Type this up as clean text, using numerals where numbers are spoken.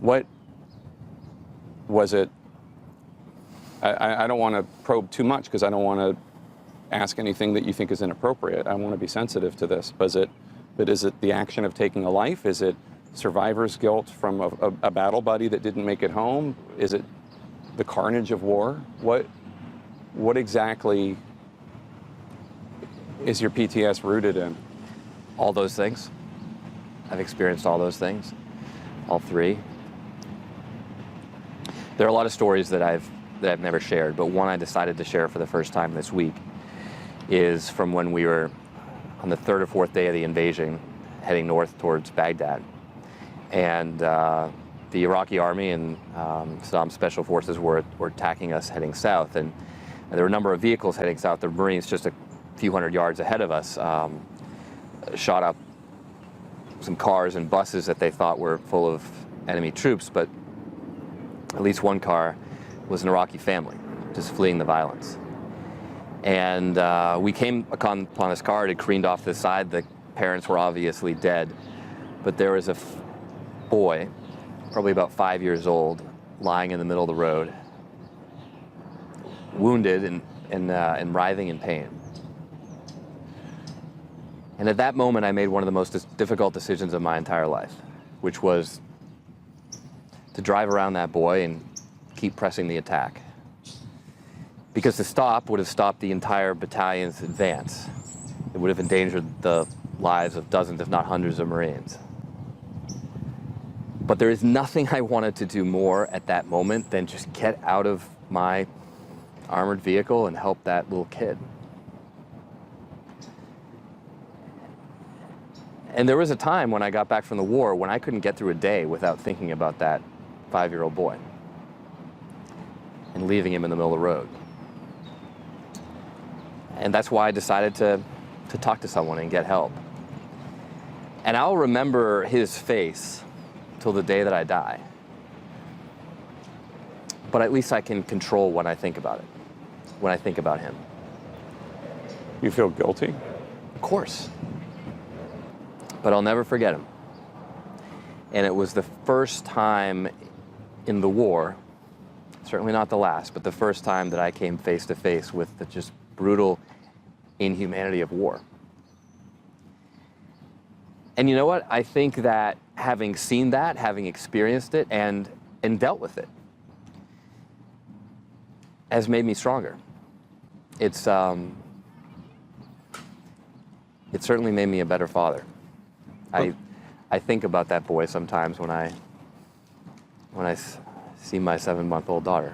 What was it? I don't want to probe too much because I don't want to ask anything that you think is inappropriate. I want to be sensitive to this. But is it the action of taking a life? Is it survivor's guilt from a battle buddy that didn't make it home? Is it the carnage of war? What exactly is your PTS rooted in? All those things. I've experienced all those things, all three. There are a lot of stories that I've never shared, but one I decided to share for the first time this week is from when we were on the third or fourth day of the invasion, heading north towards Baghdad. And the Iraqi army and Saddam's special forces were attacking us heading south. And there were a number of vehicles heading south. The Marines, just a few hundred yards ahead of us, shot up some cars and buses that they thought were full of enemy troops, but at least one car was an Iraqi family just fleeing the violence. And we came upon this car. It had careened off the side. The parents were obviously dead, but there was a boy, probably about 5 years old, lying in the middle of the road, wounded and writhing in pain. And at that moment, I made one of the most difficult decisions of my entire life, which was to drive around that boy and keep pressing the attack. Because to stop would have stopped the entire battalion's advance. It would have endangered the lives of dozens, if not hundreds, of Marines. But there is nothing I wanted to do more at that moment than just get out of my armored vehicle and help that little kid. And there was a time when I got back from the war when I couldn't get through a day without thinking about that 5-year-old boy and leaving him in the middle of the road. And that's why I decided to talk to someone and get help. And I'll remember his face till the day that I die. But at least I can control when I think about it, when I think about him. You feel guilty? Of course. But I'll never forget him. And it was the first time in the war, certainly not the last, but the first time that I came face to face with the just brutal inhumanity of war. And you know what? I think that having seen that, having experienced it, and dealt with it, has made me stronger. It certainly made me a better father. I think about that boy sometimes when I see my 7-month-old daughter.